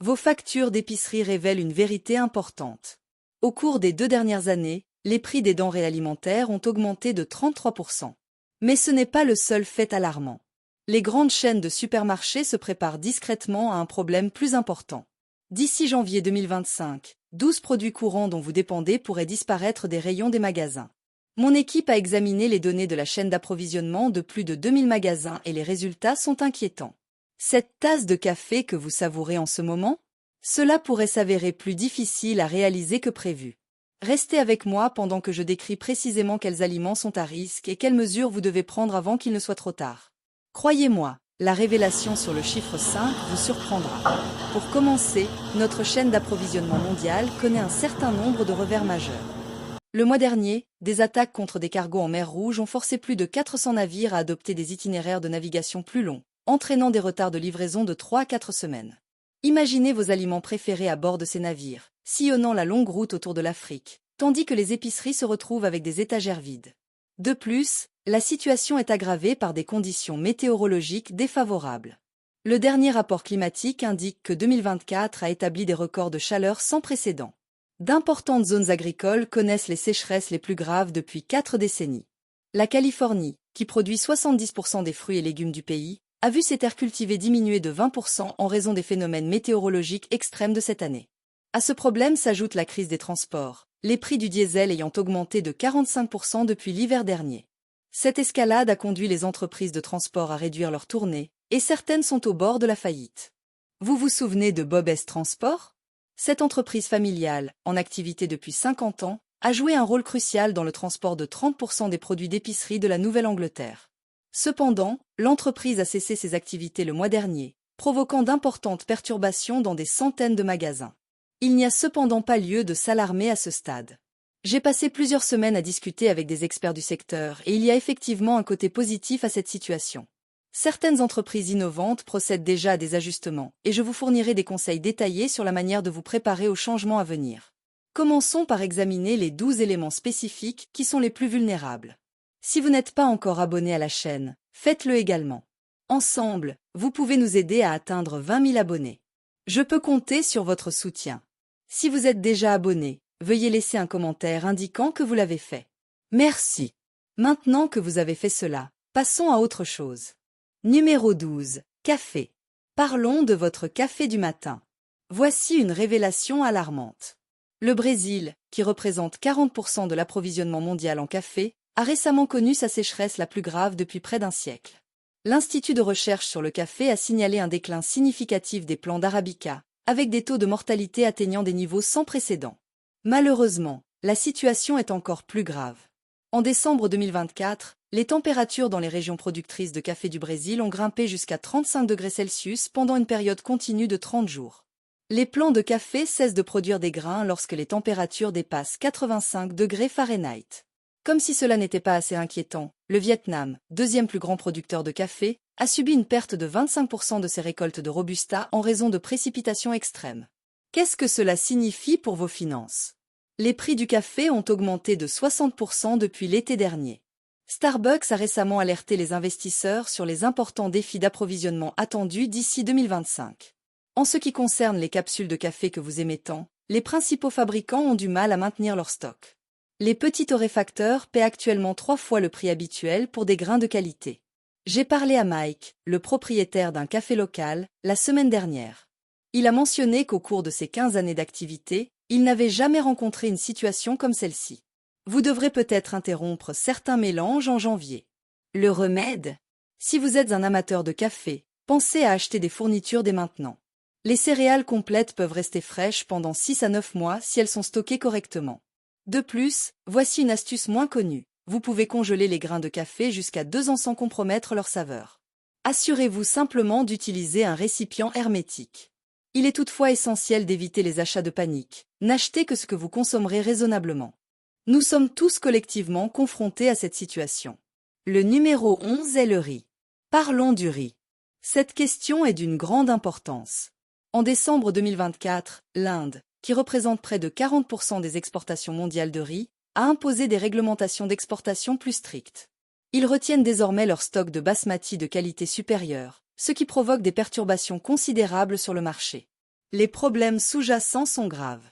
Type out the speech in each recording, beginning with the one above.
Vos factures d'épicerie révèlent une vérité importante. Au cours des 2 dernières années, les prix des denrées alimentaires ont augmenté de 33%. Mais ce n'est pas le seul fait alarmant. Les grandes chaînes de supermarchés se préparent discrètement à un problème plus important. D'ici janvier 2025, 12 produits courants dont vous dépendez pourraient disparaître des rayons des magasins. Mon équipe a examiné les données de la chaîne d'approvisionnement de plus de 2000 magasins et les résultats sont inquiétants. Cette tasse de café que vous savourez en ce moment, cela pourrait s'avérer plus difficile à réaliser que prévu. Restez avec moi pendant que je décris précisément quels aliments sont à risque et quelles mesures vous devez prendre avant qu'il ne soit trop tard. Croyez-moi, la révélation sur le chiffre 5 vous surprendra. Pour commencer, notre chaîne d'approvisionnement mondiale connaît un certain nombre de revers majeurs. Le mois dernier, des attaques contre des cargos en mer Rouge ont forcé plus de 400 navires à adopter des itinéraires de navigation plus longs, entraînant des retards de livraison de 3 à 4 semaines. Imaginez vos aliments préférés à bord de ces navires, sillonnant la longue route autour de l'Afrique, tandis que les épiceries se retrouvent avec des étagères vides. De plus, la situation est aggravée par des conditions météorologiques défavorables. Le dernier rapport climatique indique que 2024 a établi des records de chaleur sans précédent. D'importantes zones agricoles connaissent les sécheresses les plus graves depuis 4 décennies. La Californie, qui produit 70% des fruits et légumes du pays, a vu ses terres cultivées diminuer de 20% en raison des phénomènes météorologiques extrêmes de cette année. À ce problème s'ajoute la crise des transports, les prix du diesel ayant augmenté de 45% depuis l'hiver dernier. Cette escalade a conduit les entreprises de transport à réduire leurs tournées, et certaines sont au bord de la faillite. Vous vous souvenez de Bob S Transport ? Cette entreprise familiale, en activité depuis 50 ans, a joué un rôle crucial dans le transport de 30% des produits d'épicerie de la Nouvelle-Angleterre. Cependant, l'entreprise a cessé ses activités le mois dernier, provoquant d'importantes perturbations dans des centaines de magasins. Il n'y a cependant pas lieu de s'alarmer à ce stade. J'ai passé plusieurs semaines à discuter avec des experts du secteur et il y a effectivement un côté positif à cette situation. Certaines entreprises innovantes procèdent déjà à des ajustements et je vous fournirai des conseils détaillés sur la manière de vous préparer aux changements à venir. Commençons par examiner les 12 éléments spécifiques qui sont les plus vulnérables. Si vous n'êtes pas encore abonné à la chaîne, faites-le également. Ensemble, vous pouvez nous aider à atteindre 20 000 abonnés. Je peux compter sur votre soutien. Si vous êtes déjà abonné, veuillez laisser un commentaire indiquant que vous l'avez fait. Merci. Maintenant que vous avez fait cela, passons à autre chose. Numéro 12. Café. Parlons de votre café du matin. Voici une révélation alarmante. Le Brésil, qui représente 40% de l'approvisionnement mondial en café, a récemment connu sa sécheresse la plus grave depuis près d'un siècle. L'Institut de recherche sur le café a signalé un déclin significatif des plants d'Arabica, avec des taux de mortalité atteignant des niveaux sans précédent. Malheureusement, la situation est encore plus grave. En décembre 2024, les températures dans les régions productrices de café du Brésil ont grimpé jusqu'à 35 degrés Celsius pendant une période continue de 30 jours. Les plants de café cessent de produire des grains lorsque les températures dépassent 85 degrés Fahrenheit. Comme si cela n'était pas assez inquiétant, le Vietnam, deuxième plus grand producteur de café, a subi une perte de 25% de ses récoltes de Robusta en raison de précipitations extrêmes. Qu'est-ce que cela signifie pour vos finances ? Les prix du café ont augmenté de 60% depuis l'été dernier. Starbucks a récemment alerté les investisseurs sur les importants défis d'approvisionnement attendus d'ici 2025. En ce qui concerne les capsules de café que vous aimez tant, les principaux fabricants ont du mal à maintenir leur stock. Les petits torréfacteurs paient actuellement 3 fois le prix habituel pour des grains de qualité. J'ai parlé à Mike, le propriétaire d'un café local, la semaine dernière. Il a mentionné qu'au cours de ses 15 années d'activité, il n'avait jamais rencontré une situation comme celle-ci. Vous devrez peut-être interrompre certains mélanges en janvier. Le remède ? Si vous êtes un amateur de café, pensez à acheter des fournitures dès maintenant. Les céréales complètes peuvent rester fraîches pendant 6 à 9 mois si elles sont stockées correctement. De plus, voici une astuce moins connue. Vous pouvez congeler les grains de café jusqu'à 2 ans sans compromettre leur saveur. Assurez-vous simplement d'utiliser un récipient hermétique. Il est toutefois essentiel d'éviter les achats de panique. N'achetez que ce que vous consommerez raisonnablement. Nous sommes tous collectivement confrontés à cette situation. Le numéro 11 est le riz. Parlons du riz. Cette question est d'une grande importance. En décembre 2024, l'Inde, qui représente près de 40% des exportations mondiales de riz, a imposé des réglementations d'exportation plus strictes. Ils retiennent désormais leur stock de basmati de qualité supérieure, ce qui provoque des perturbations considérables sur le marché. Les problèmes sous-jacents sont graves.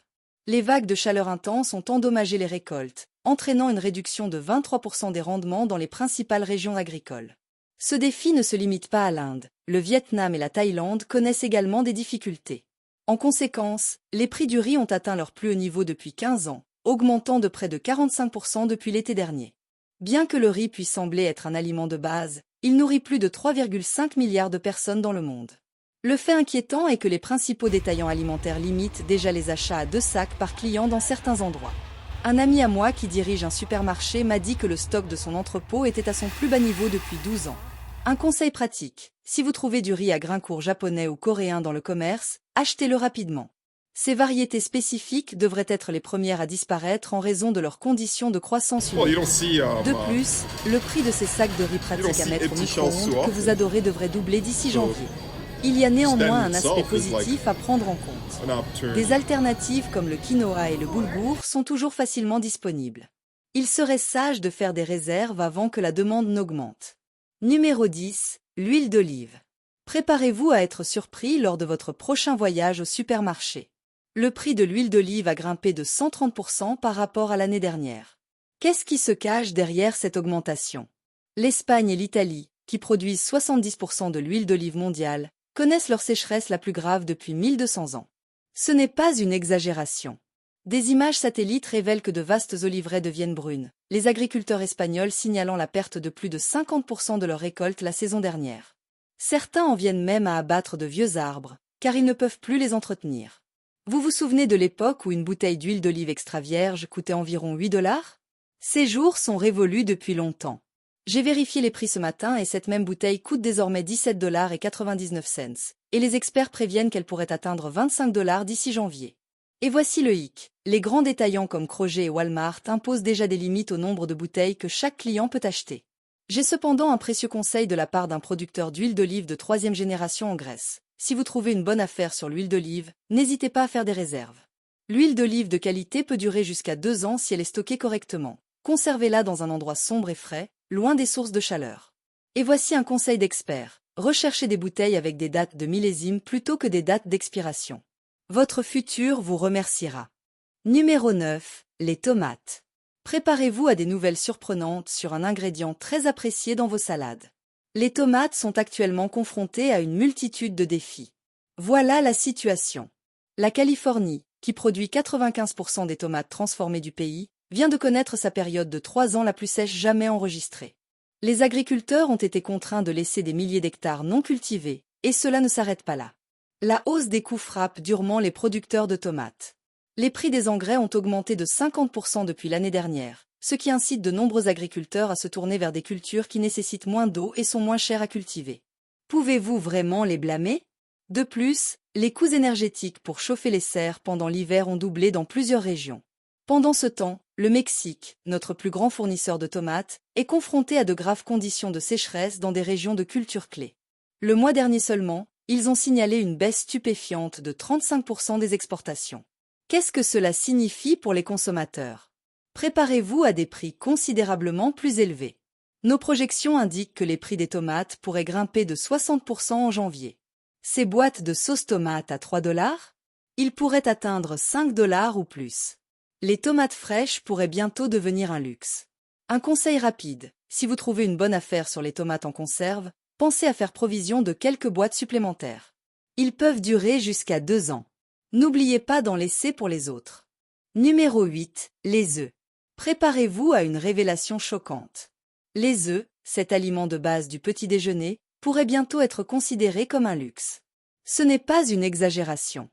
Les vagues de chaleur intenses ont endommagé les récoltes, entraînant une réduction de 23% des rendements dans les principales régions agricoles. Ce défi ne se limite pas à l'Inde, le Vietnam et la Thaïlande connaissent également des difficultés. En conséquence, les prix du riz ont atteint leur plus haut niveau depuis 15 ans, augmentant de près de 45% depuis l'été dernier. Bien que le riz puisse sembler être un aliment de base, il nourrit plus de 3,5 milliards de personnes dans le monde. Le fait inquiétant est que les principaux détaillants alimentaires limitent déjà les achats à 2 sacs par client dans certains endroits. Un ami à moi qui dirige un supermarché m'a dit que le stock de son entrepôt était à son plus bas niveau depuis 12 ans. Un conseil pratique, si vous trouvez du riz à grains courts japonais ou coréen dans le commerce, achetez-le rapidement. Ces variétés spécifiques devraient être les premières à disparaître en raison de leurs conditions de croissance humaine. De plus, le prix de ces sacs de riz pratiques à mettre au micro-ondes que vous adorez devrait doubler d'ici janvier. Il y a néanmoins un aspect positif à prendre en compte. Des alternatives comme le quinoa et le boulgour sont toujours facilement disponibles. Il serait sage de faire des réserves avant que la demande n'augmente. Numéro 10, l'huile d'olive. Préparez-vous à être surpris lors de votre prochain voyage au supermarché. Le prix de l'huile d'olive a grimpé de 130% par rapport à l'année dernière. Qu'est-ce qui se cache derrière cette augmentation? L'Espagne et l'Italie, qui produisent 70% de l'huile d'olive mondiale, connaissent leur sécheresse la plus grave depuis 1200 ans. Ce n'est pas une exagération. Des images satellites révèlent que de vastes oliveraies deviennent brunes, les agriculteurs espagnols signalant la perte de plus de 50% de leur récolte la saison dernière. Certains en viennent même à abattre de vieux arbres, car ils ne peuvent plus les entretenir. Vous vous souvenez de l'époque où une bouteille d'huile d'olive extra vierge coûtait environ 8 $? Ces jours sont révolus depuis longtemps. J'ai vérifié les prix ce matin et cette même bouteille coûte désormais 17,99 $, et les experts préviennent qu'elle pourrait atteindre 25 $ d'ici janvier. Et voici le hic. Les grands détaillants comme Kroger et Walmart imposent déjà des limites au nombre de bouteilles que chaque client peut acheter. J'ai cependant un précieux conseil de la part d'un producteur d'huile d'olive de 3e génération en Grèce. Si vous trouvez une bonne affaire sur l'huile d'olive, n'hésitez pas à faire des réserves. L'huile d'olive de qualité peut durer jusqu'à 2 ans si elle est stockée correctement. Conservez-la dans un endroit sombre et frais, loin des sources de chaleur. Et voici un conseil d'expert. Recherchez des bouteilles avec des dates de millésime plutôt que des dates d'expiration. Votre futur vous remerciera. Numéro 9. Les tomates. Préparez-vous à des nouvelles surprenantes sur un ingrédient très apprécié dans vos salades. Les tomates sont actuellement confrontées à une multitude de défis. Voilà la situation. La Californie, qui produit 95% des tomates transformées du pays, vient de connaître sa période de 3 ans la plus sèche jamais enregistrée. Les agriculteurs ont été contraints de laisser des milliers d'hectares non cultivés, et cela ne s'arrête pas là. La hausse des coûts frappe durement les producteurs de tomates. Les prix des engrais ont augmenté de 50% depuis l'année dernière, ce qui incite de nombreux agriculteurs à se tourner vers des cultures qui nécessitent moins d'eau et sont moins chères à cultiver. Pouvez-vous vraiment les blâmer? De plus, les coûts énergétiques pour chauffer les serres pendant l'hiver ont doublé dans plusieurs régions. Pendant ce temps, le Mexique, notre plus grand fournisseur de tomates, est confronté à de graves conditions de sécheresse dans des régions de culture clés. Le mois dernier seulement, ils ont signalé une baisse stupéfiante de 35% des exportations. Qu'est-ce que cela signifie pour les consommateurs? Préparez-vous à des prix considérablement plus élevés. Nos projections indiquent que les prix des tomates pourraient grimper de 60% en janvier. Ces boîtes de sauce tomate à 3 $? Ils pourraient atteindre 5 $ ou plus. Les tomates fraîches pourraient bientôt devenir un luxe. Un conseil rapide, si vous trouvez une bonne affaire sur les tomates en conserve, pensez à faire provision de quelques boîtes supplémentaires. Ils peuvent durer jusqu'à 2 ans. N'oubliez pas d'en laisser pour les autres. Numéro 8. Les œufs. Préparez-vous à une révélation choquante. Les œufs, cet aliment de base du petit déjeuner, pourrait bientôt être considéré comme un luxe. Ce n'est pas une exagération.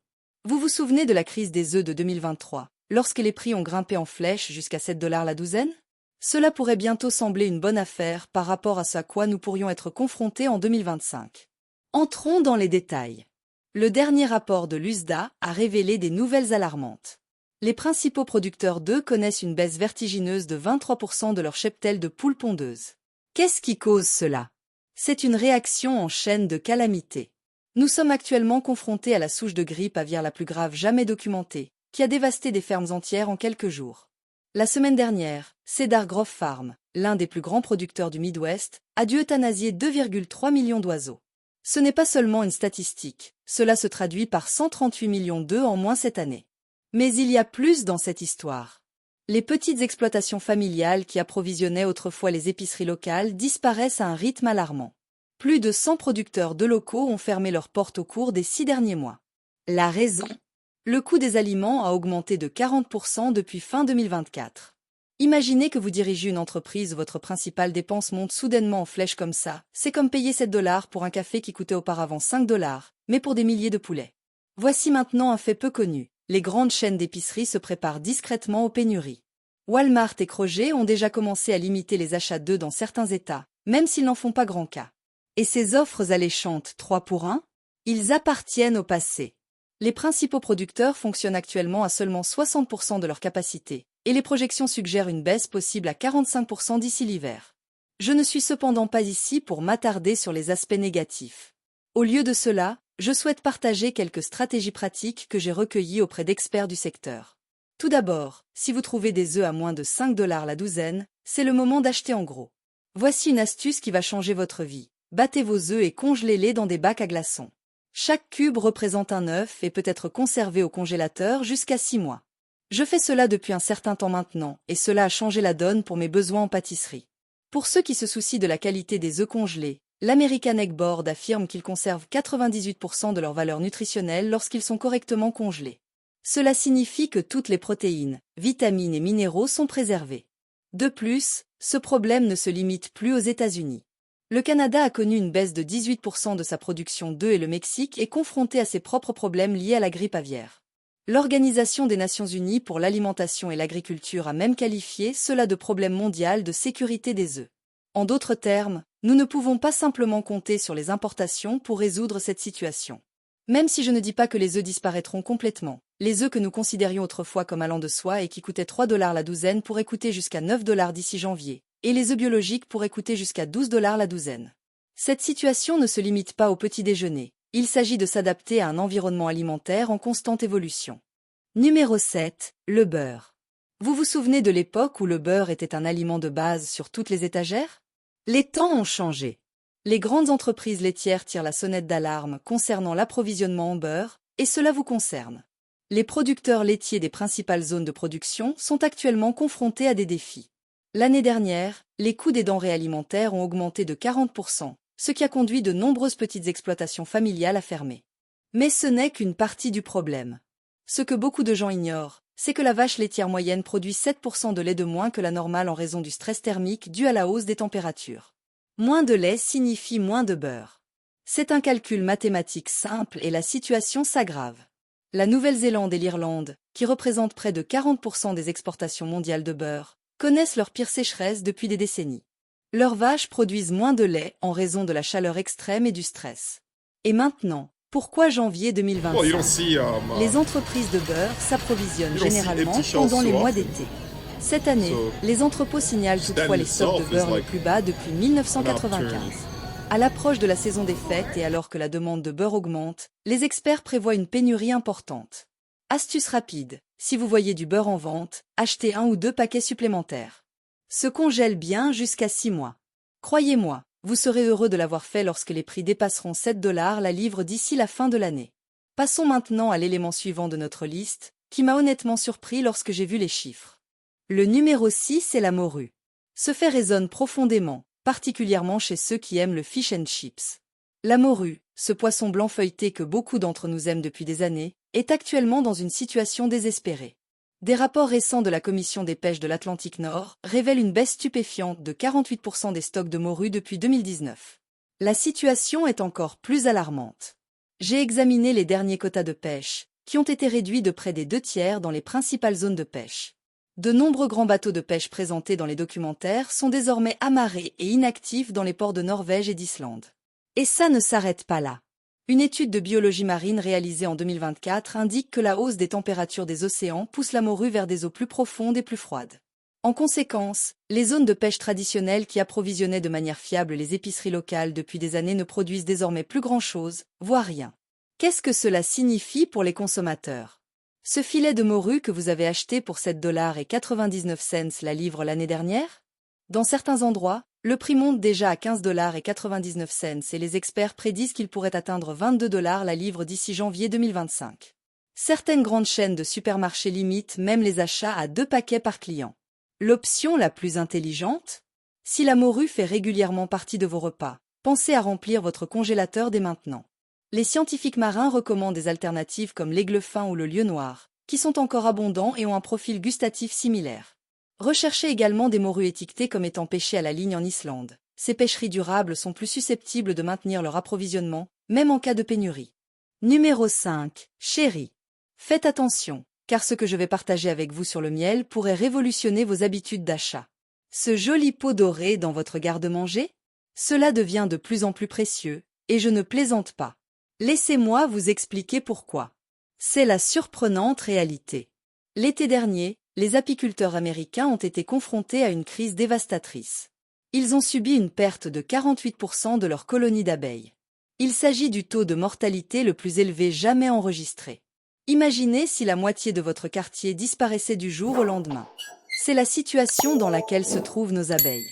Vous vous souvenez de la crise des œufs de 2023, lorsque les prix ont grimpé en flèche jusqu'à 7 $ la douzaine? Cela pourrait bientôt sembler une bonne affaire par rapport à ce à quoi nous pourrions être confrontés en 2025. Entrons dans les détails. Le dernier rapport de l'USDA a révélé des nouvelles alarmantes. Les principaux producteurs d'œufs connaissent une baisse vertigineuse de 23% de leur cheptel de poules pondeuses. Qu'est-ce qui cause cela? C'est une réaction en chaîne de calamités. Nous sommes actuellement confrontés à la souche de grippe aviaire la plus grave jamais documentée, qui a dévasté des fermes entières en quelques jours. La semaine dernière, Cedar Grove Farm, l'un des plus grands producteurs du Midwest, a dû euthanasier 2,3 millions d'oiseaux. Ce n'est pas seulement une statistique, cela se traduit par 138 millions d'œufs en moins cette année. Mais il y a plus dans cette histoire. Les petites exploitations familiales qui approvisionnaient autrefois les épiceries locales disparaissent à un rythme alarmant. Plus de 100 producteurs de locaux ont fermé leurs portes au cours des 6 derniers mois. La raison? Le coût des aliments a augmenté de 40% depuis fin 2024. Imaginez que vous dirigez une entreprise où votre principale dépense monte soudainement en flèche comme ça. C'est comme payer 7 $ pour un café qui coûtait auparavant 5 $, mais pour des milliers de poulets. Voici maintenant un fait peu connu. Les grandes chaînes d'épicerie se préparent discrètement aux pénuries. Walmart et Kroger ont déjà commencé à limiter les achats d'œufs dans certains États, même s'ils n'en font pas grand cas. Et ces offres alléchantes 3 pour 1? Ils appartiennent au passé. Les principaux producteurs fonctionnent actuellement à seulement 60% de leur capacité, et les projections suggèrent une baisse possible à 45% d'ici l'hiver. Je ne suis cependant pas ici pour m'attarder sur les aspects négatifs. Au lieu de cela, je souhaite partager quelques stratégies pratiques que j'ai recueillies auprès d'experts du secteur. Tout d'abord, si vous trouvez des œufs à moins de 5 $ la douzaine, c'est le moment d'acheter en gros. Voici une astuce qui va changer votre vie. Battez vos œufs et congelez-les dans des bacs à glaçons. Chaque cube représente un œuf et peut être conservé au congélateur jusqu'à 6 mois. Je fais cela depuis un certain temps maintenant, et cela a changé la donne pour mes besoins en pâtisserie. Pour ceux qui se soucient de la qualité des œufs congelés, l'American Egg Board affirme qu'ils conservent 98% de leur valeur nutritionnelle lorsqu'ils sont correctement congelés. Cela signifie que toutes les protéines, vitamines et minéraux sont préservés. De plus, ce problème ne se limite plus aux États-Unis. Le Canada a connu une baisse de 18% de sa production d'œufs et le Mexique est confronté à ses propres problèmes liés à la grippe aviaire. L'Organisation des Nations Unies pour l'alimentation et l'agriculture a même qualifié cela de problème mondial de sécurité des œufs. En d'autres termes, nous ne pouvons pas simplement compter sur les importations pour résoudre cette situation. Même si je ne dis pas que les œufs disparaîtront complètement, les œufs que nous considérions autrefois comme allant de soi et qui coûtaient 3 $ la douzaine pourraient coûter jusqu'à 9 $ d'ici janvier, et les œufs biologiques pourraient coûter jusqu'à 12 $ la douzaine. Cette situation ne se limite pas au petit déjeuner, il s'agit de s'adapter à un environnement alimentaire en constante évolution. Numéro 7, le beurre. Vous vous souvenez de l'époque où le beurre était un aliment de base sur toutes les étagères? Les temps ont changé. Les grandes entreprises laitières tirent la sonnette d'alarme concernant l'approvisionnement en beurre, et cela vous concerne. Les producteurs laitiers des principales zones de production sont actuellement confrontés à des défis. L'année dernière, les coûts des denrées alimentaires ont augmenté de 40%, ce qui a conduit de nombreuses petites exploitations familiales à fermer. Mais ce n'est qu'une partie du problème. Ce que beaucoup de gens ignorent, c'est que la vache laitière moyenne produit 7% de lait de moins que la normale en raison du stress thermique dû à la hausse des températures. Moins de lait signifie moins de beurre. C'est un calcul mathématique simple et la situation s'aggrave. La Nouvelle-Zélande et l'Irlande, qui représentent près de 40% des exportations mondiales de beurre, connaissent leur pire sécheresse depuis des décennies. Leurs vaches produisent moins de lait en raison de la chaleur extrême et du stress. Et maintenant, pourquoi janvier 2025? Les entreprises de beurre s'approvisionnent généralement pendant les mois d'été. Cette année, les entrepôts signalent toutefois les stocks de beurre les plus bas depuis 1995. À l'approche de la saison des fêtes et alors que la demande de beurre augmente, les experts prévoient une pénurie importante. Astuce rapide, si vous voyez du beurre en vente, achetez 1 ou 2 paquets supplémentaires. Se congèle bien jusqu'à 6 mois. Croyez-moi, vous serez heureux de l'avoir fait lorsque les prix dépasseront 7 $ la livre d'ici la fin de l'année. Passons maintenant à l'élément suivant de notre liste, qui m'a honnêtement surpris lorsque j'ai vu les chiffres. Le numéro 6 est la morue. Ce fait résonne profondément, particulièrement chez ceux qui aiment le fish and chips. La morue, ce poisson blanc feuilleté que beaucoup d'entre nous aiment depuis des années, est actuellement dans une situation désespérée. Des rapports récents de la Commission des pêches de l'Atlantique Nord révèlent une baisse stupéfiante de 48% des stocks de morue depuis 2019. La situation est encore plus alarmante. J'ai examiné les derniers quotas de pêche, qui ont été réduits de près des 2/3 dans les principales zones de pêche. De nombreux grands bateaux de pêche présentés dans les documentaires sont désormais amarrés et inactifs dans les ports de Norvège et d'Islande. Et ça ne s'arrête pas là. Une étude de biologie marine réalisée en 2024 indique que la hausse des températures des océans pousse la morue vers des eaux plus profondes et plus froides. En conséquence, les zones de pêche traditionnelles qui approvisionnaient de manière fiable les épiceries locales depuis des années ne produisent désormais plus grand-chose, voire rien. Qu'est-ce que cela signifie pour les consommateurs? Ce filet de morue que vous avez acheté pour 7,99 $ la livre l'année dernière? Dans certains endroits, le prix monte déjà à 15,99 $ et les experts prédisent qu'il pourrait atteindre 22 $ la livre d'ici janvier 2025. Certaines grandes chaînes de supermarchés limitent même les achats à 2 paquets par client. L'option la plus intelligente? Si la morue fait régulièrement partie de vos repas, pensez à remplir votre congélateur dès maintenant. Les scientifiques marins recommandent des alternatives comme l'aigle fin ou le lieu noir, qui sont encore abondants et ont un profil gustatif similaire. Recherchez également des morues étiquetées comme étant pêchées à la ligne en Islande. Ces pêcheries durables sont plus susceptibles de maintenir leur approvisionnement, même en cas de pénurie. Numéro 5. Chéri. Faites attention, car ce que je vais partager avec vous sur le miel pourrait révolutionner vos habitudes d'achat. Ce joli pot doré dans votre garde-manger? Cela devient de plus en plus précieux, et je ne plaisante pas. Laissez-moi vous expliquer pourquoi. C'est la surprenante réalité. L'été dernier, les apiculteurs américains ont été confrontés à une crise dévastatrice. Ils ont subi une perte de 48% de leur colonie d'abeilles. Il s'agit du taux de mortalité le plus élevé jamais enregistré. Imaginez si la moitié de votre quartier disparaissait du jour au lendemain. C'est la situation dans laquelle se trouvent nos abeilles.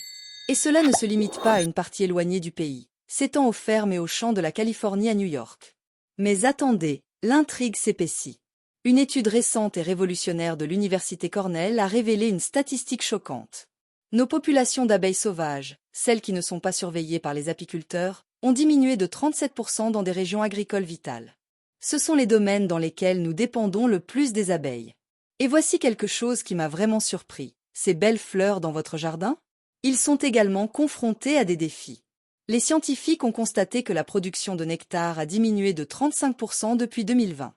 Et cela ne se limite pas à une partie éloignée du pays, s'étend aux fermes et aux champs de la Californie à New York. Mais attendez, l'intrigue s'épaissit. Une étude récente et révolutionnaire de l'Université Cornell a révélé une statistique choquante. Nos populations d'abeilles sauvages, celles qui ne sont pas surveillées par les apiculteurs, ont diminué de 37% dans des régions agricoles vitales. Ce sont les domaines dans lesquels nous dépendons le plus des abeilles. Et voici quelque chose qui m'a vraiment surpris. Ces belles fleurs dans votre jardin? Ils sont également confrontés à des défis. Les scientifiques ont constaté que la production de nectar a diminué de 35% depuis 2020.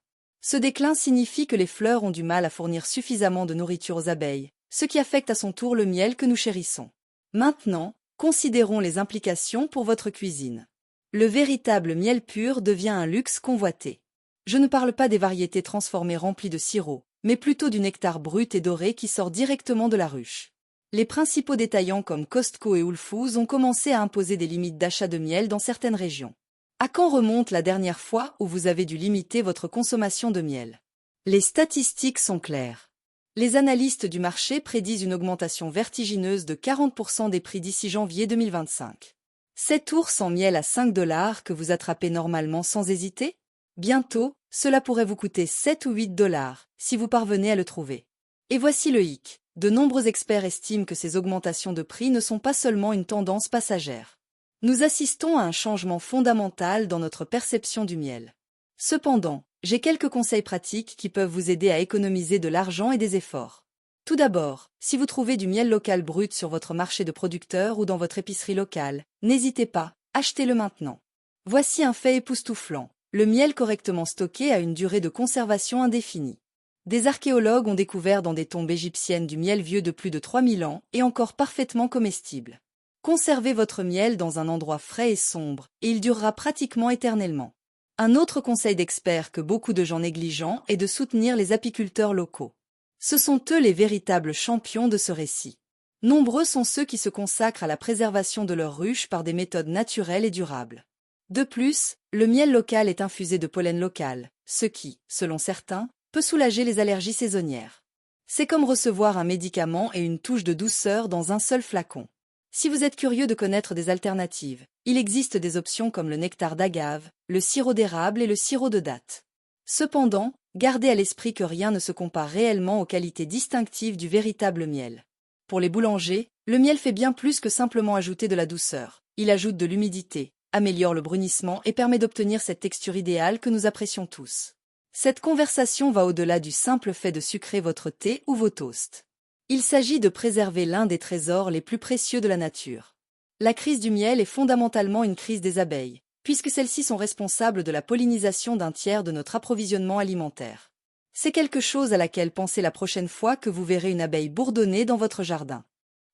Ce déclin signifie que les fleurs ont du mal à fournir suffisamment de nourriture aux abeilles, ce qui affecte à son tour le miel que nous chérissons. Maintenant, considérons les implications pour votre cuisine. Le véritable miel pur devient un luxe convoité. Je ne parle pas des variétés transformées remplies de sirop, mais plutôt du nectar brut et doré qui sort directement de la ruche. Les principaux détaillants comme Costco et Whole Foods ont commencé à imposer des limites d'achat de miel dans certaines régions. À quand remonte la dernière fois où vous avez dû limiter votre consommation de miel? Les statistiques sont claires. Les analystes du marché prédisent une augmentation vertigineuse de 40% des prix d'ici janvier 2025. 7 ours en miel à 5 $ que vous attrapez normalement sans hésiter? Bientôt, cela pourrait vous coûter 7 ou 8 $ si vous parvenez à le trouver. Et voici le hic. De nombreux experts estiment que ces augmentations de prix ne sont pas seulement une tendance passagère. Nous assistons à un changement fondamental dans notre perception du miel. Cependant, j'ai quelques conseils pratiques qui peuvent vous aider à économiser de l'argent et des efforts. Tout d'abord, si vous trouvez du miel local brut sur votre marché de producteurs ou dans votre épicerie locale, n'hésitez pas, achetez-le maintenant. Voici un fait époustouflant. Le miel correctement stocké a une durée de conservation indéfinie. Des archéologues ont découvert dans des tombes égyptiennes du miel vieux de plus de 3000 ans et encore parfaitement comestible. Conservez votre miel dans un endroit frais et sombre, et il durera pratiquement éternellement. Un autre conseil d'expert que beaucoup de gens négligent est de soutenir les apiculteurs locaux. Ce sont eux les véritables champions de ce récit. Nombreux sont ceux qui se consacrent à la préservation de leurs ruches par des méthodes naturelles et durables. De plus, le miel local est infusé de pollen local, ce qui, selon certains, peut soulager les allergies saisonnières. C'est comme recevoir un médicament et une touche de douceur dans un seul flacon. Si vous êtes curieux de connaître des alternatives, il existe des options comme le nectar d'agave, le sirop d'érable et le sirop de date. Cependant, gardez à l'esprit que rien ne se compare réellement aux qualités distinctives du véritable miel. Pour les boulangers, le miel fait bien plus que simplement ajouter de la douceur. Il ajoute de l'humidité, améliore le brunissement et permet d'obtenir cette texture idéale que nous apprécions tous. Cette conversation va au-delà du simple fait de sucrer votre thé ou vos toasts. Il s'agit de préserver l'un des trésors les plus précieux de la nature. La crise du miel est fondamentalement une crise des abeilles, puisque celles-ci sont responsables de la pollinisation d'un tiers de notre approvisionnement alimentaire. C'est quelque chose à laquelle pensez la prochaine fois que vous verrez une abeille bourdonner dans votre jardin.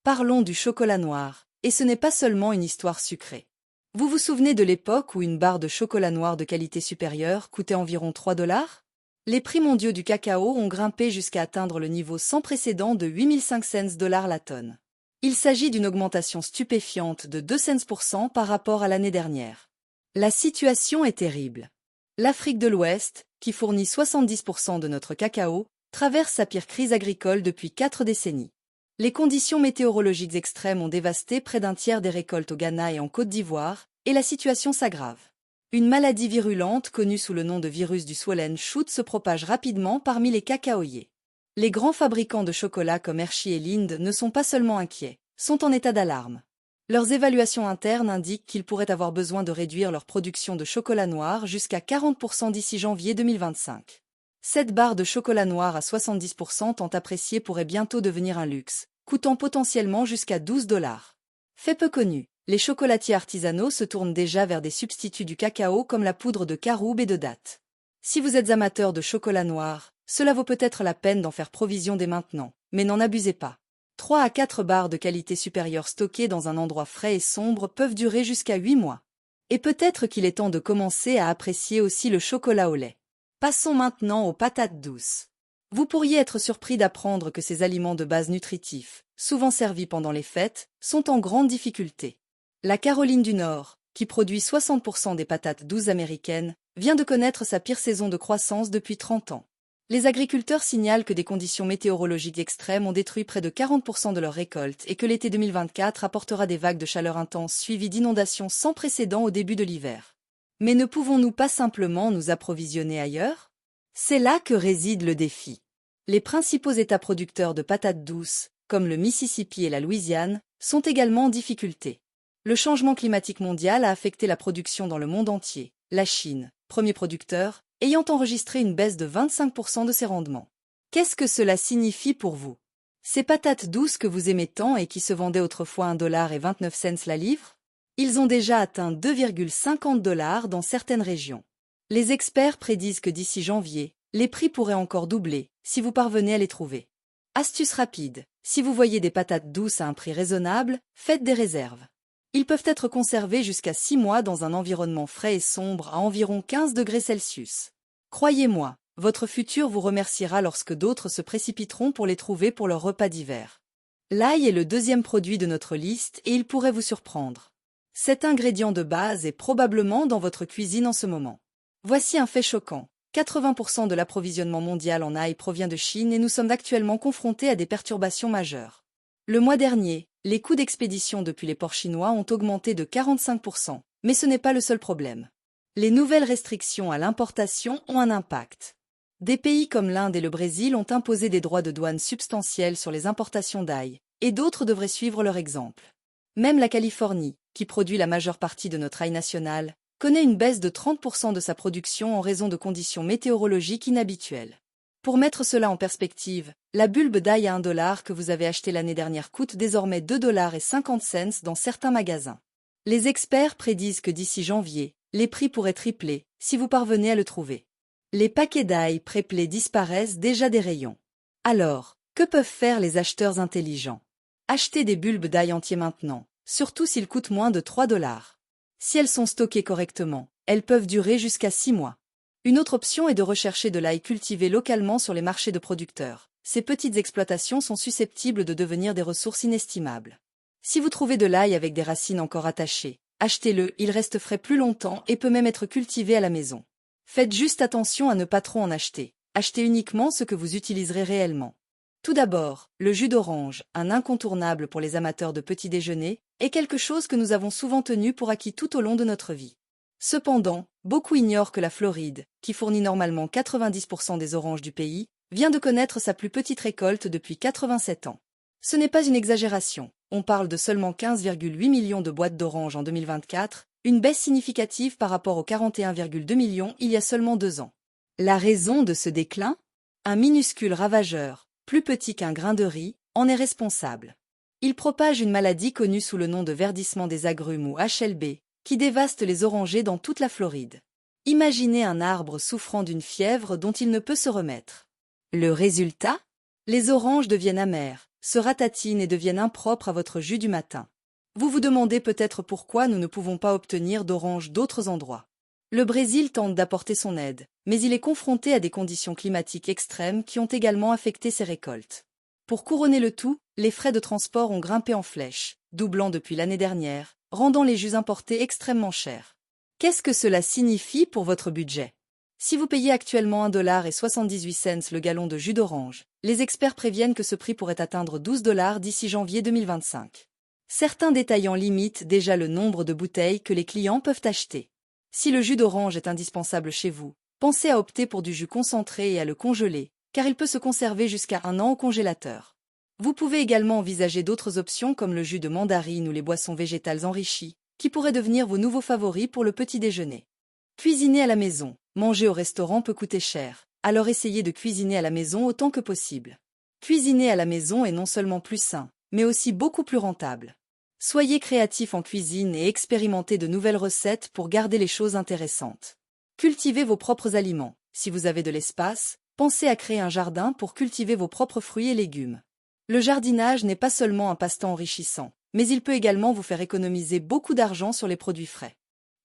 Parlons du chocolat noir, et ce n'est pas seulement une histoire sucrée. Vous vous souvenez de l'époque où une barre de chocolat noir de qualité supérieure coûtait environ 3 $? Les prix mondiaux du cacao ont grimpé jusqu'à atteindre le niveau sans précédent de 8500 $ la tonne. Il s'agit d'une augmentation stupéfiante de 200% par rapport à l'année dernière. La situation est terrible. L'Afrique de l'Ouest, qui fournit 70% de notre cacao, traverse sa pire crise agricole depuis 4 décennies. Les conditions météorologiques extrêmes ont dévasté près d'un tiers des récoltes au Ghana et en Côte d'Ivoire, et la situation s'aggrave. Une maladie virulente connue sous le nom de virus du swollen shoot se propage rapidement parmi les cacaoyers. Les grands fabricants de chocolat comme Hershey et Lind ne sont pas seulement inquiets, sont en état d'alarme. Leurs évaluations internes indiquent qu'ils pourraient avoir besoin de réduire leur production de chocolat noir jusqu'à 40% d'ici janvier 2025. Cette barre de chocolat noir à 70% tant appréciée pourrait bientôt devenir un luxe, coûtant potentiellement jusqu'à $12. Fait peu connu, les chocolatiers artisanaux se tournent déjà vers des substituts du cacao comme la poudre de caroube et de dattes. Si vous êtes amateur de chocolat noir, cela vaut peut-être la peine d'en faire provision dès maintenant, mais n'en abusez pas. 3 à 4 barres de qualité supérieure stockées dans un endroit frais et sombre peuvent durer jusqu'à 8 mois. Et peut-être qu'il est temps de commencer à apprécier aussi le chocolat au lait. Passons maintenant aux patates douces. Vous pourriez être surpris d'apprendre que ces aliments de base nutritifs, souvent servis pendant les fêtes, sont en grande difficulté. La Caroline du Nord, qui produit 60% des patates douces américaines, vient de connaître sa pire saison de croissance depuis 30 ans. Les agriculteurs signalent que des conditions météorologiques extrêmes ont détruit près de 40% de leurs récoltes et que l'été 2024 apportera des vagues de chaleur intenses suivies d'inondations sans précédent au début de l'hiver. Mais ne pouvons-nous pas simplement nous approvisionner ailleurs? C'est là que réside le défi. Les principaux États producteurs de patates douces, comme le Mississippi et la Louisiane, sont également en difficulté. Le changement climatique mondial a affecté la production dans le monde entier. La Chine, premier producteur, ayant enregistré une baisse de 25% de ses rendements. Qu'est-ce que cela signifie pour vous? Ces patates douces que vous aimez tant et qui se vendaient autrefois $1,29 la livre? Ils ont déjà atteint $2,50 dans certaines régions. Les experts prédisent que d'ici janvier, les prix pourraient encore doubler, si vous parvenez à les trouver. Astuce rapide, si vous voyez des patates douces à un prix raisonnable, faites des réserves. Ils peuvent être conservés jusqu'à 6 mois dans un environnement frais et sombre à environ 15 degrés Celsius. Croyez-moi, votre futur vous remerciera lorsque d'autres se précipiteront pour les trouver pour leur repas d'hiver. L'ail est le deuxième produit de notre liste et il pourrait vous surprendre. Cet ingrédient de base est probablement dans votre cuisine en ce moment. Voici un fait choquant. 80% de l'approvisionnement mondial en ail provient de Chine et nous sommes actuellement confrontés à des perturbations majeures. Le mois dernier, les coûts d'expédition depuis les ports chinois ont augmenté de 45%, mais ce n'est pas le seul problème. Les nouvelles restrictions à l'importation ont un impact. Des pays comme l'Inde et le Brésil ont imposé des droits de douane substantiels sur les importations d'ail, et d'autres devraient suivre leur exemple. Même la Californie, qui produit la majeure partie de notre ail national, connaît une baisse de 30% de sa production en raison de conditions météorologiques inhabituelles. Pour mettre cela en perspective, la bulbe d'ail à $1 que vous avez acheté l'année dernière coûte désormais $2,50 dans certains magasins. Les experts prédisent que d'ici janvier, les prix pourraient tripler, si vous parvenez à le trouver. Les paquets d'ail pré-pelés disparaissent déjà des rayons. Alors, que peuvent faire les acheteurs intelligents? Achetez des bulbes d'ail entiers maintenant, surtout s'ils coûtent moins de $3. Si elles sont stockées correctement, elles peuvent durer jusqu'à 6 mois. Une autre option est de rechercher de l'ail cultivé localement sur les marchés de producteurs. Ces petites exploitations sont susceptibles de devenir des ressources inestimables. Si vous trouvez de l'ail avec des racines encore attachées, achetez-le, il reste frais plus longtemps et peut même être cultivé à la maison. Faites juste attention à ne pas trop en acheter. Achetez uniquement ce que vous utiliserez réellement. Tout d'abord, le jus d'orange, un incontournable pour les amateurs de petit déjeuner, est quelque chose que nous avons souvent tenu pour acquis tout au long de notre vie. Cependant, beaucoup ignorent que la Floride, qui fournit normalement 90% des oranges du pays, vient de connaître sa plus petite récolte depuis 87 ans. Ce n'est pas une exagération, on parle de seulement 15,8 millions de boîtes d'oranges en 2024, une baisse significative par rapport aux 41,2 millions il y a seulement 2 ans. La raison de ce déclin? Un minuscule ravageur, plus petit qu'un grain de riz, en est responsable. Il propage une maladie connue sous le nom de verdissement des agrumes ou HLB, qui dévaste les orangers dans toute la Floride. Imaginez un arbre souffrant d'une fièvre dont il ne peut se remettre. Le résultat? Les oranges deviennent amères, se ratatinent et deviennent impropres à votre jus du matin. Vous vous demandez peut-être pourquoi nous ne pouvons pas obtenir d'oranges d'autres endroits. Le Brésil tente d'apporter son aide, mais il est confronté à des conditions climatiques extrêmes qui ont également affecté ses récoltes. Pour couronner le tout, les frais de transport ont grimpé en flèche, doublant depuis l'année dernière, rendant les jus importés extrêmement chers. Qu'est-ce que cela signifie pour votre budget? Si vous payez actuellement 1,78 $ le gallon de jus d'orange, les experts préviennent que ce prix pourrait atteindre 12 $ d'ici janvier 2025. Certains détaillants limitent déjà le nombre de bouteilles que les clients peuvent acheter. Si le jus d'orange est indispensable chez vous, pensez à opter pour du jus concentré et à le congeler, car il peut se conserver jusqu'à 1 an au congélateur. Vous pouvez également envisager d'autres options comme le jus de mandarine ou les boissons végétales enrichies, qui pourraient devenir vos nouveaux favoris pour le petit déjeuner. Cuisiner à la maison. Manger au restaurant peut coûter cher, alors essayez de cuisiner à la maison autant que possible. Cuisiner à la maison est non seulement plus sain, mais aussi beaucoup plus rentable. Soyez créatif en cuisine et expérimentez de nouvelles recettes pour garder les choses intéressantes. Cultivez vos propres aliments. Si vous avez de l'espace, pensez à créer un jardin pour cultiver vos propres fruits et légumes. Le jardinage n'est pas seulement un passe-temps enrichissant, mais il peut également vous faire économiser beaucoup d'argent sur les produits frais.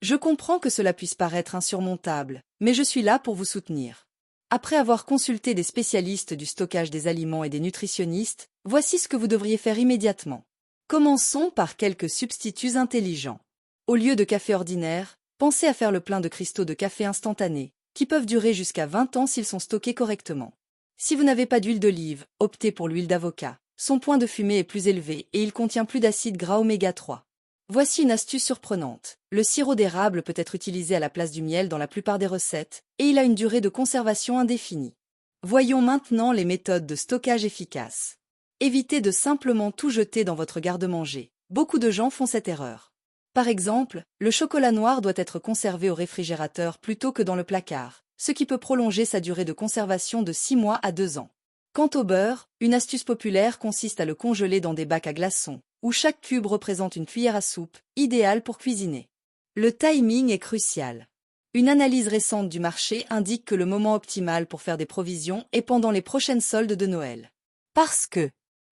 Je comprends que cela puisse paraître insurmontable, mais je suis là pour vous soutenir. Après avoir consulté des spécialistes du stockage des aliments et des nutritionnistes, voici ce que vous devriez faire immédiatement. Commençons par quelques substituts intelligents. Au lieu de café ordinaire, pensez à faire le plein de cristaux de café instantanés, qui peuvent durer jusqu'à 20 ans s'ils sont stockés correctement. Si vous n'avez pas d'huile d'olive, optez pour l'huile d'avocat. Son point de fumée est plus élevé et il contient plus d'acides gras oméga 3. Voici une astuce surprenante. Le sirop d'érable peut être utilisé à la place du miel dans la plupart des recettes, et il a une durée de conservation indéfinie. Voyons maintenant les méthodes de stockage efficaces. Évitez de simplement tout jeter dans votre garde-manger. Beaucoup de gens font cette erreur. Par exemple, le chocolat noir doit être conservé au réfrigérateur plutôt que dans le placard, ce qui peut prolonger sa durée de conservation de 6 mois à 2 ans. Quant au beurre, une astuce populaire consiste à le congeler dans des bacs à glaçons, où chaque cube représente une cuillère à soupe, idéale pour cuisiner. Le timing est crucial. Une analyse récente du marché indique que le moment optimal pour faire des provisions est pendant les prochaines soldes de Noël. Parce que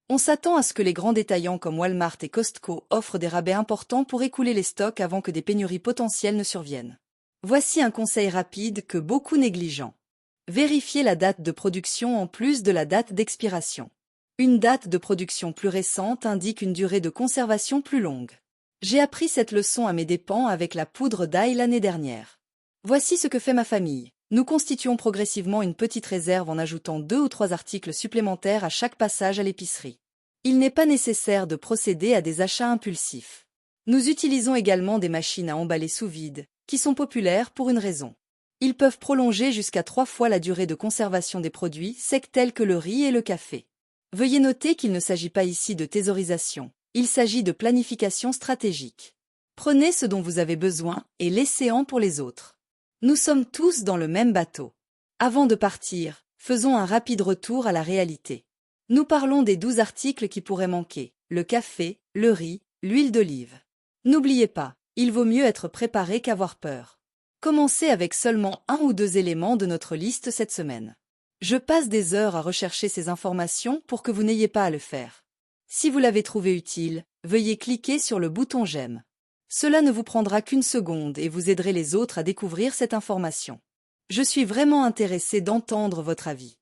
on s'attend à ce que les grands détaillants comme Walmart et Costco offrent des rabais importants pour écouler les stocks avant que des pénuries potentielles ne surviennent. Voici un conseil rapide que beaucoup négligent. Vérifiez la date de production en plus de la date d'expiration. Une date de production plus récente indique une durée de conservation plus longue. J'ai appris cette leçon à mes dépens avec la poudre d'ail l'année dernière. Voici ce que fait ma famille. Nous constituons progressivement une petite réserve en ajoutant 2 ou 3 articles supplémentaires à chaque passage à l'épicerie. Il n'est pas nécessaire de procéder à des achats impulsifs. Nous utilisons également des machines à emballer sous vide, qui sont populaires pour une raison. Ils peuvent prolonger jusqu'à 3 fois la durée de conservation des produits secs tels que le riz et le café. Veuillez noter qu'il ne s'agit pas ici de thésaurisation, il s'agit de planification stratégique. Prenez ce dont vous avez besoin et laissez-en pour les autres. Nous sommes tous dans le même bateau. Avant de partir, faisons un rapide retour à la réalité. Nous parlons des 12 articles qui pourraient manquer, le café, le riz, l'huile d'olive. N'oubliez pas, il vaut mieux être préparé qu'avoir peur. Commencez avec seulement 1 ou 2 éléments de notre liste cette semaine. Je passe des heures à rechercher ces informations pour que vous n'ayez pas à le faire. Si vous l'avez trouvé utile, veuillez cliquer sur le bouton j'aime. Cela ne vous prendra qu'une seconde et vous aiderez les autres à découvrir cette information. Je suis vraiment intéressé d'entendre votre avis.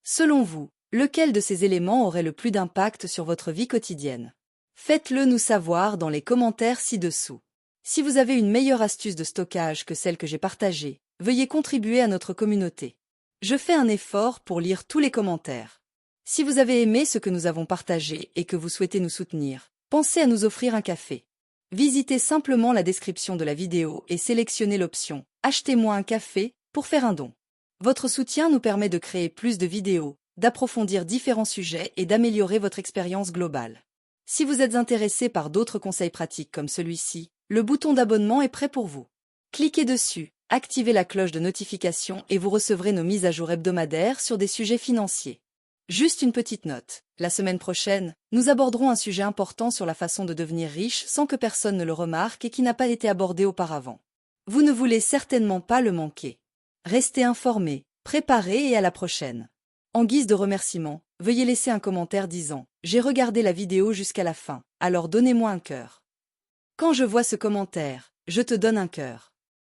Selon vous, lequel de ces éléments aurait le plus d'impact sur votre vie quotidienne? Faites-le nous savoir dans les commentaires ci-dessous. Si vous avez une meilleure astuce de stockage que celle que j'ai partagée, veuillez contribuer à notre communauté. Je fais un effort pour lire tous les commentaires. Si vous avez aimé ce que nous avons partagé et que vous souhaitez nous soutenir, pensez à nous offrir un café. Visitez simplement la description de la vidéo et sélectionnez l'option « Achetez-moi un café » pour faire un don. Votre soutien nous permet de créer plus de vidéos, d'approfondir différents sujets et d'améliorer votre expérience globale. Si vous êtes intéressé par d'autres conseils pratiques comme celui-ci, le bouton d'abonnement est prêt pour vous. Cliquez dessus, activez la cloche de notification et vous recevrez nos mises à jour hebdomadaires sur des sujets financiers. Juste une petite note, la semaine prochaine, nous aborderons un sujet important sur la façon de devenir riche sans que personne ne le remarque et qui n'a pas été abordé auparavant. Vous ne voulez certainement pas le manquer. Restez informés, préparés et à la prochaine. En guise de remerciement, veuillez laisser un commentaire disant « J'ai regardé la vidéo jusqu'à la fin, alors donnez-moi un cœur ». Quand je vois ce commentaire, je te donne un cœur.